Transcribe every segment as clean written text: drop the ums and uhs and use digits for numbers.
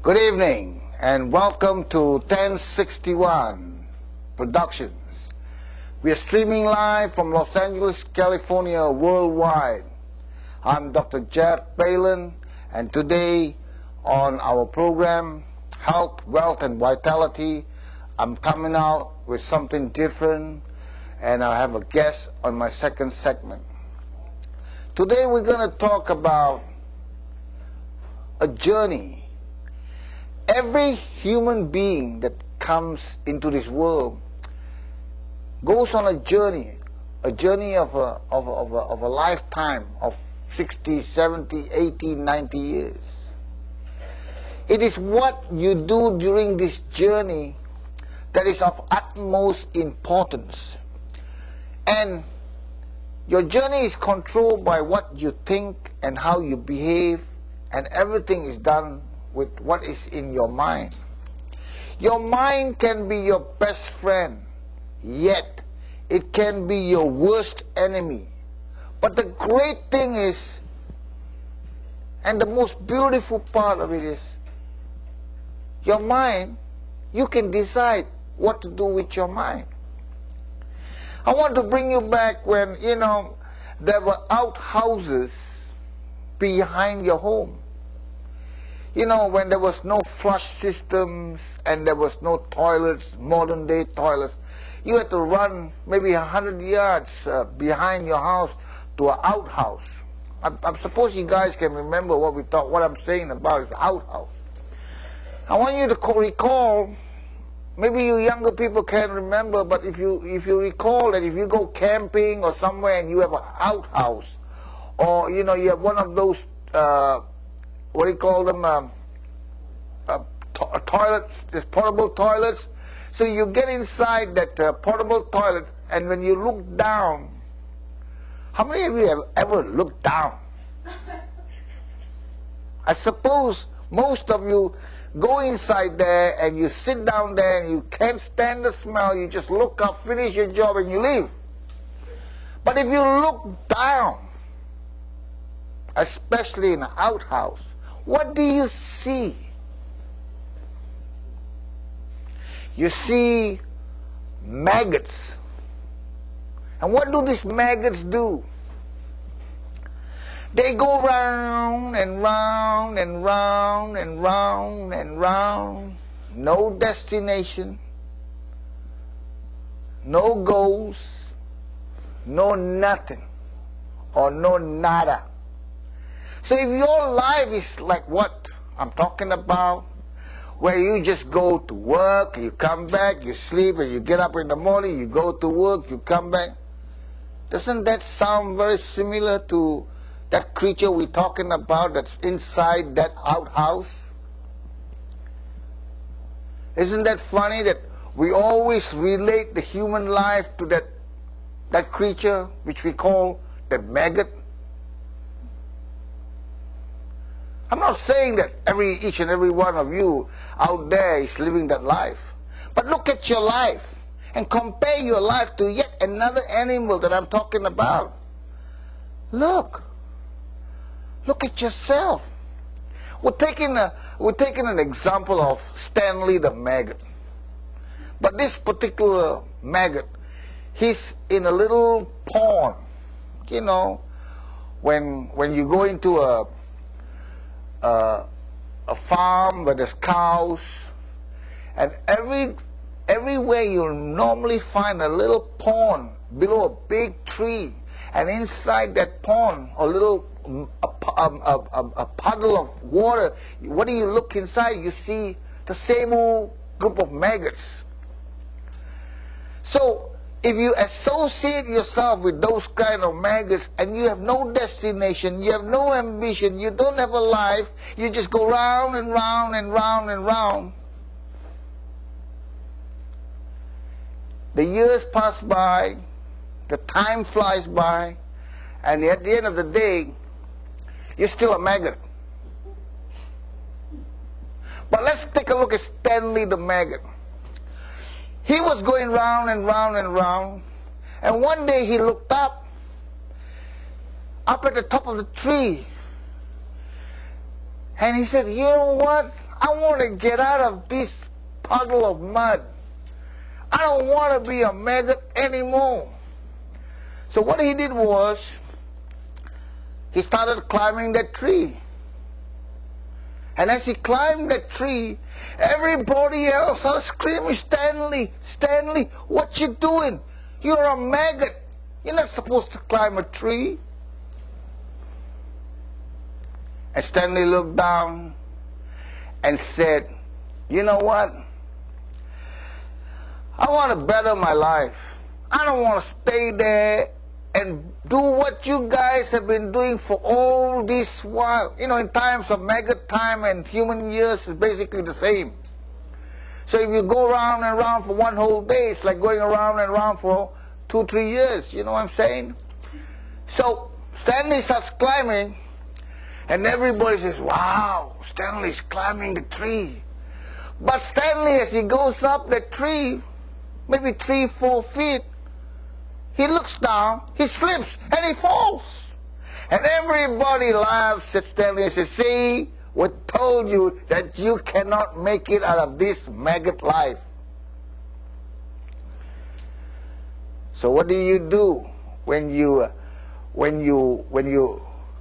Good evening and welcome to 1061 Productions. We are streaming live from Los Angeles, California, worldwide. I'm Dr. Jeff Balan, and today on our program, Health, Wealth and Vitality, I'm coming out with something different, and I have a guest on my second segment. Today we're going to talk about a journey. Every human being that comes into this world goes on a journey of a lifetime of 60, 70, 80, 90 years. It is what you do during this journey that is of utmost importance. And your journey is controlled by what you think and how you behave, and everything is done with what is in your mind. Your mind can be your best friend, yet it can be your worst enemy. But the great thing is, and the most beautiful part of it is, your mind, you can decide what to do with your mind. I want to bring you back when, there were outhouses behind your home. When there was no flush systems and there was no toilets, modern day toilets, you had to run maybe 100 yards behind your house to an outhouse. I suppose you guys can remember what I'm saying about is outhouse. I want you to recall, maybe you younger people can't remember, but if you recall that if you go camping or somewhere and you have an outhouse, or you have one of those what do you call them, toilets, there's portable toilets. So you get inside that portable toilet, and when you look down, how many of you have ever looked down? I suppose most of you go inside there and you sit down there and you can't stand the smell, you just look up, finish your job and you leave. But if you look down, especially in an outhouse, what do you see? You see maggots. And what do these maggots do? They go round and round and round and round and round. No destination. No goals. No nothing. Or no nada. So if your life is like what I'm talking about, where you just go to work, you come back, you sleep, and you get up in the morning, you go to work, you come back, doesn't that sound very similar to that creature we're talking about that's inside that outhouse? Isn't that funny that we always relate the human life to that creature which we call the maggot? I'm not saying that each and every one of you out there is living that life. But look at your life and compare your life to yet another animal that I'm talking about. Look at yourself. We're taking an example of Stanley the maggot. But this particular maggot, he's in a little pond. When you go into a farm where there's cows, and everywhere you'll normally find a little pond below a big tree, and inside that pond a puddle of water. What do you look inside? You see the same old group of maggots. So if you associate yourself with those kind of maggots and you have no destination, you have no ambition, you don't have a life, you just go round and round and round and round. The years pass by, the time flies by, and at the end of the day, you're still a maggot. But let's take a look at Stanley the maggot. He was going round and round and round, and one day he looked up at the top of the tree, And he said, you know what? I want to get out of this puddle of mud. I don't want to be a maggot anymore. So what he did was, he started climbing that tree. And as he climbed that tree, everybody else started screaming, Stanley, Stanley, what you doing? You're a maggot. You're not supposed to climb a tree. And Stanley looked down and said, you know what? I want to better my life. I don't want to stay there and do what you guys have been doing for all this while. You know, in times of maggot time and human years, it's basically the same. So if you go round and round for one whole day, it's like going around and round for 2-3 years. You know what I'm saying? So Stanley starts climbing, and everybody says, wow, Stanley's climbing the tree. But Stanley, as he goes up the tree, maybe 3-4 feet, he looks down, he slips, and he falls. And everybody laughs at Stanley and says, see, we told you that you cannot make it out of this maggot life. So what do you do when you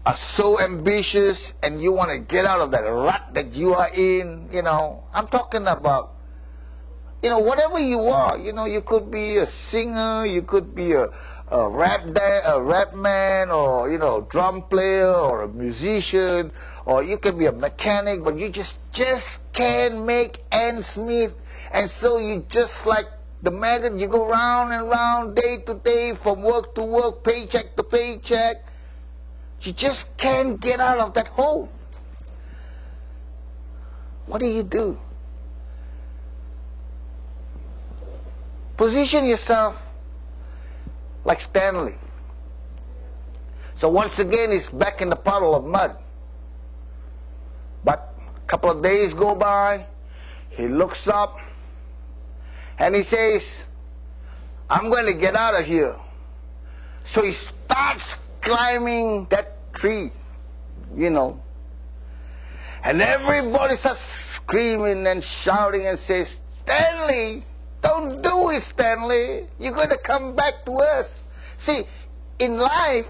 are so ambitious and you want to get out of that rut that you are in? You know, I'm talking about, you know, whatever you are. You know, you could be a singer, you could be a rap man, or, you know, drum player, or a musician, or you could be a mechanic, but you just can't make ends meet. And so you just like the maggot, you go round and round, day to day, from work to work, paycheck to paycheck. You just can't get out of that hole. What do? Position yourself like Stanley. So once again, he's back in the puddle of mud. But a couple of days go by, he looks up, and he says, I'm going to get out of here. So he starts climbing that tree, you know. And everybody starts screaming and shouting and says, Stanley, don't do it, Stanley. You're going to come back to us. See, in life,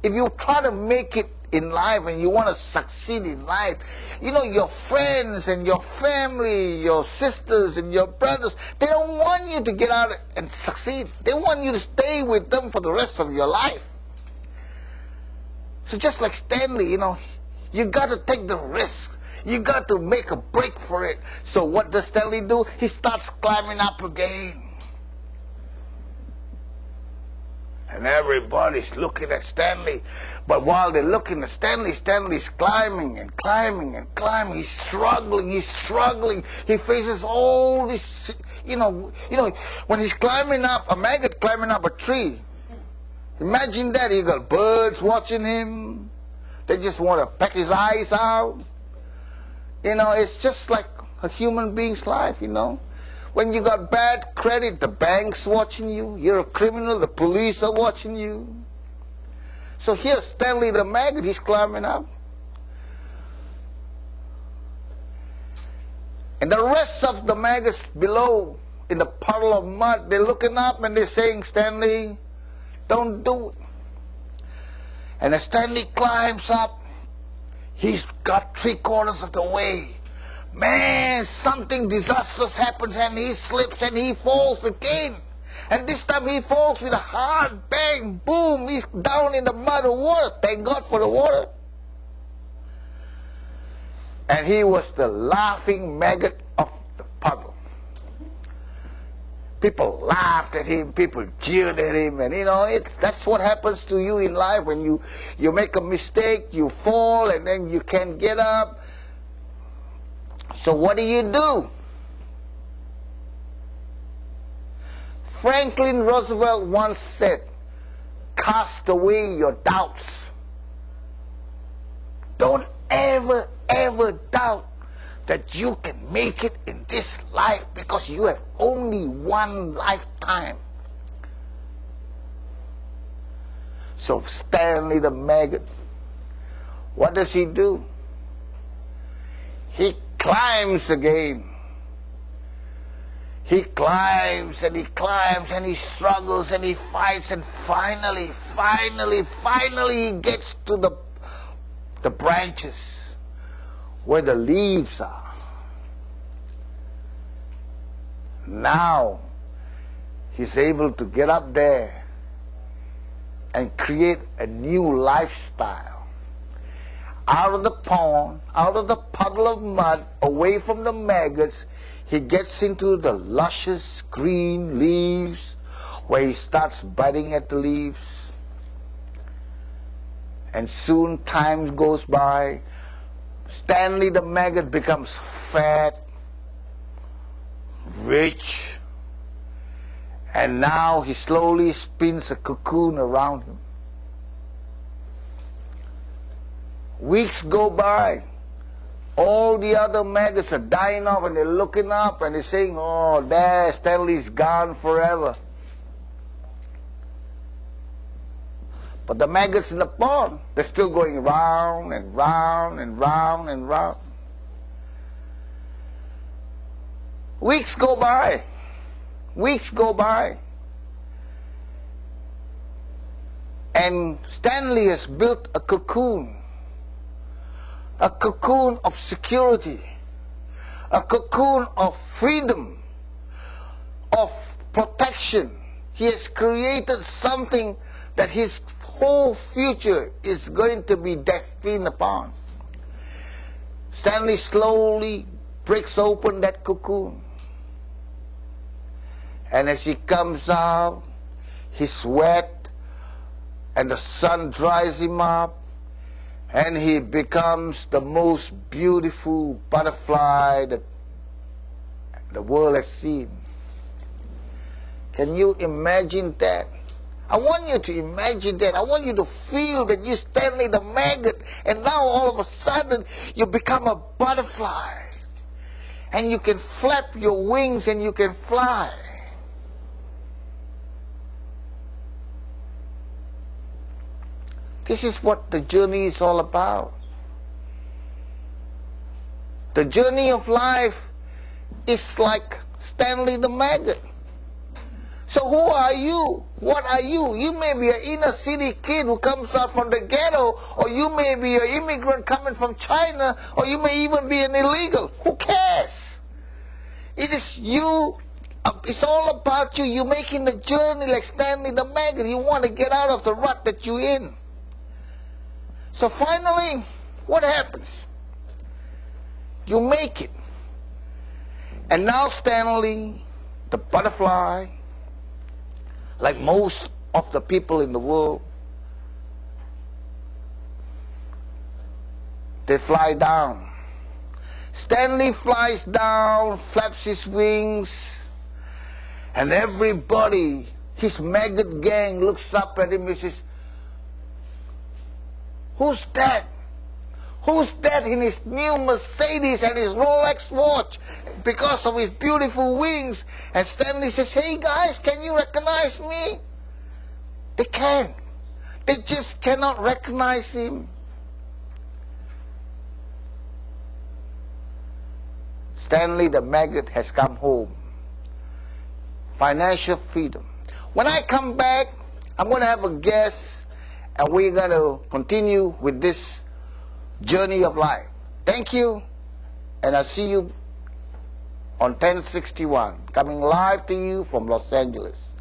if you try to make it in life and you want to succeed in life, you know, your friends and your family, your sisters and your brothers, they don't want you to get out and succeed. They want you to stay with them for the rest of your life. So just like Stanley, you know, you got to take the risk. You got to make a break for it. So what does Stanley do? He starts climbing up again. And everybody's looking at Stanley. But while they're looking at Stanley, Stanley's climbing and climbing and climbing. He's struggling. He faces all this, you know, when he's climbing up, a maggot climbing up a tree. Imagine that. You got birds watching him. They just want to peck his eyes out. You know, it's just like a human being's life, you know. When you got bad credit, the bank's watching you. You're a criminal, the police are watching you. So here's Stanley the maggot, he's climbing up. And the rest of the maggots below in the puddle of mud, they're looking up and they're saying, Stanley, don't do it. And as Stanley climbs up, he's got 3/4 of the way. Man, something disastrous happens and he slips and he falls again. And this time he falls with a hard bang, boom, he's down in the mud and water. Thank God for the water. And he was the laughing maggot of the puddle. People laughed at him, people jeered at him, and you know, that's what happens to you in life when you make a mistake, you fall, and then you can't get up. So what do? Franklin Roosevelt once said, cast away your doubts. Don't ever doubt that you can make it in this life, because you have only one lifetime. So Stanley the maggot, what does he do? He climbs again. He climbs and he climbs and he struggles and he fights, and finally he gets to the branches where the leaves are. Now he's able to get up there and create a new lifestyle. Out of the pond, out of the puddle of mud, away from the maggots, he gets into the luscious green leaves where he starts biting at the leaves. And soon time goes by. Stanley the maggot becomes fat, rich, and now he slowly spins a cocoon around him. Weeks go by. All the other maggots are dying off, and they're looking up and they're saying, oh, there, Stanley's gone forever. But the maggots in the pond, they're still going round and round and round and round. Weeks go by. Weeks go by. And Stanley has built a cocoon. A cocoon of security, a cocoon of freedom, of protection. He has created something that his whole future is going to be destined upon. Stanley slowly breaks open that cocoon. And as he comes out, he's wet, and the sun dries him up. And he becomes the most beautiful butterfly that the world has seen. Can you imagine that? I want you to imagine that. I want you to feel that you're Stanley the maggot, and now all of a sudden you become a butterfly. And you can flap your wings and you can fly. This is what the journey is all about. The journey of life is like Stanley the maggot. So who are you? What are you? You may be an inner city kid who comes out from the ghetto, or you may be an immigrant coming from China, or you may even be an illegal. Who cares? It is you. It's all about you. You're making the journey like Stanley the maggot. You want to get out of the rut that you're in. So finally, what happens? You make it. And now Stanley, the butterfly, like most of the people in the world, they fly down. Stanley flies down, flaps his wings, and everybody, his maggot gang, looks up at him and says, who's that? Who's that in his new Mercedes and his Rolex watch because of his beautiful wings? And Stanley says, hey guys, can you recognize me? They can't. They just cannot recognize him. Stanley the maggot has come home. Financial freedom. When I come back, I'm going to have a guest, and we're going to continue with this journey of life. Thank you, and I'll see you on 1061, coming live to you from Los Angeles.